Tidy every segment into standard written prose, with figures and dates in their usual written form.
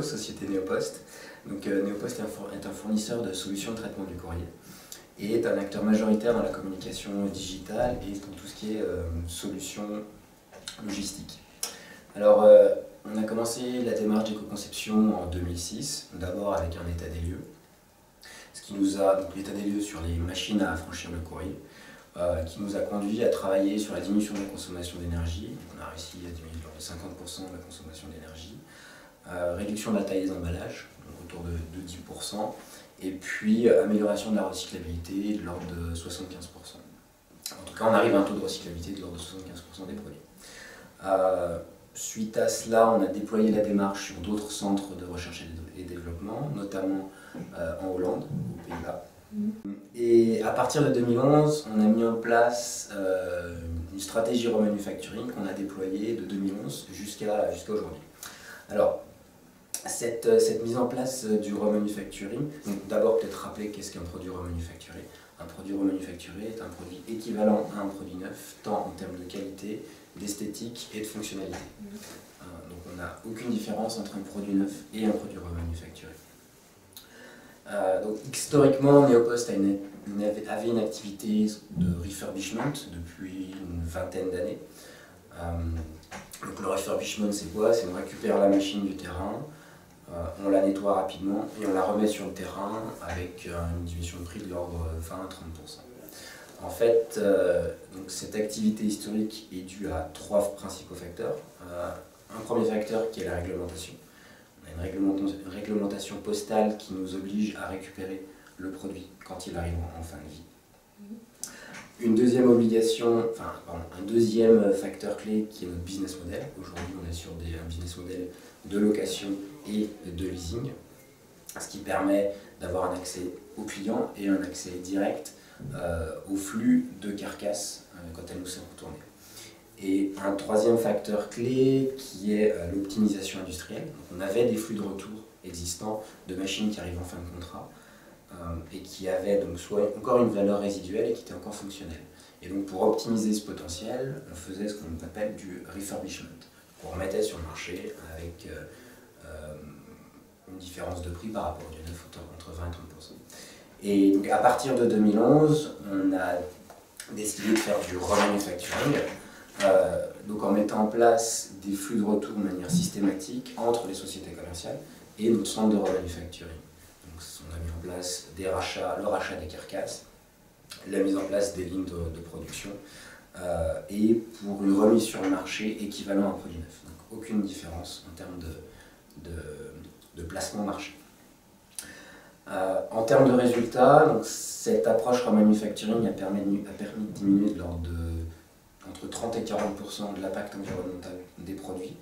Marco, société Neopost. Donc Neopost est un fournisseur de solutions de traitement du courrier et est un acteur majoritaire dans la communication digitale et dans tout ce qui est solutions logistiques. Alors, on a commencé la démarche d'éco-conception en 2006, d'abord avec un état des lieux, ce qui nous a, donc l'état des lieux sur les machines à affranchir le courrier, qui nous a conduit à travailler sur la diminution de la consommation d'énergie. On a réussi à diminuer de 50% de la consommation d'énergie, réduction de la taille des emballages, donc autour de 10%, et puis amélioration de la recyclabilité de l'ordre de 75%. En tout cas, on arrive à un taux de recyclabilité de l'ordre de 75% des produits. Suite à cela, on a déployé la démarche sur d'autres centres de recherche et développement, notamment en Hollande, aux Pays-Bas. Et à partir de 2011, on a mis en place une stratégie remanufacturing qu'on a déployée de 2011 jusqu'à aujourd'hui. Alors, cette mise en place du remanufacturing, d'abord peut-être rappeler qu'est-ce qu'un produit remanufacturé. Un produit remanufacturé est un produit équivalent à un produit neuf, tant en termes de qualité, d'esthétique et de fonctionnalité. Donc on n'a aucune différence entre un produit neuf et un produit remanufacturé. Donc historiquement, Neopost avait une activité de refurbishment depuis une vingtaine d'années. Donc le refurbishment, c'est quoi? C'est on récupère la machine du terrain, on la nettoie rapidement et on la remet sur le terrain avec une diminution de prix de l'ordre 20 à 30%. En fait, donc cette activité historique est due à trois principaux facteurs. Un premier facteur qui est la réglementation. On a une réglementation postale qui nous oblige à récupérer le produit quand il arrive en fin de vie. Une deuxième obligation, un deuxième facteur clé qui est notre business model. Aujourd'hui, on est sur un business model de location et de leasing, ce qui permet d'avoir un accès aux clients et un accès direct au flux de carcasses quand elles nous sont retournées. Et un troisième facteur clé qui est l'optimisation industrielle. Donc on avait des flux de retour existants de machines qui arrivent en fin de contrat et qui avaient donc soit encore une valeur résiduelle et qui étaient encore fonctionnelles. Et donc pour optimiser ce potentiel, on faisait ce qu'on appelle du refurbishment, qu'on remettait sur le marché avec une différence de prix par rapport au neuf entre 20 et 30%. Et donc à partir de 2011, on a décidé de faire du remanufacturing, donc en mettant en place des flux de retour de manière systématique entre les sociétés commerciales et notre centre de remanufacturing. Donc on a mis en place le rachat des carcasses, la mise en place des lignes de production et pour une remise sur le marché équivalent à un produit neuf. Donc aucune différence en termes de placement marché. En termes de résultats, donc cette approche remanufacturing a permis de diminuer de l'ordre entre 30 et 40% de l'impact environnemental des produits,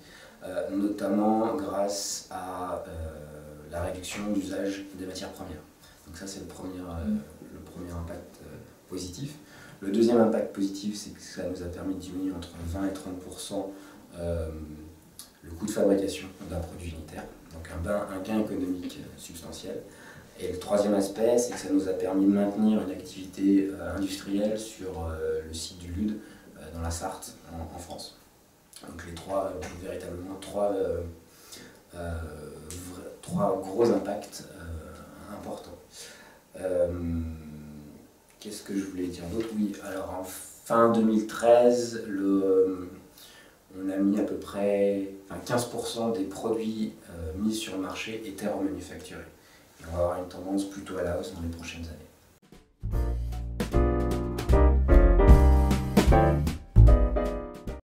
notamment grâce à la réduction d'usage des matières premières. Donc ça c'est le premier impact positif. Le deuxième impact positif, c'est que ça nous a permis de diminuer entre 20 et 30% le coût de fabrication d'un produit unitaire, donc un gain économique substantiel. Et le troisième aspect, c'est que ça nous a permis de maintenir une activité industrielle sur le site du LUD dans la Sarthe, en France. Donc les véritablement trois gros impacts importants. Qu'est-ce que je voulais dire d'autre? Oui, alors en fin 2013, on a mis à peu près 15% des produits mis sur le marché étaient remanufacturés. Et on va avoir une tendance plutôt à la hausse dans les prochaines années.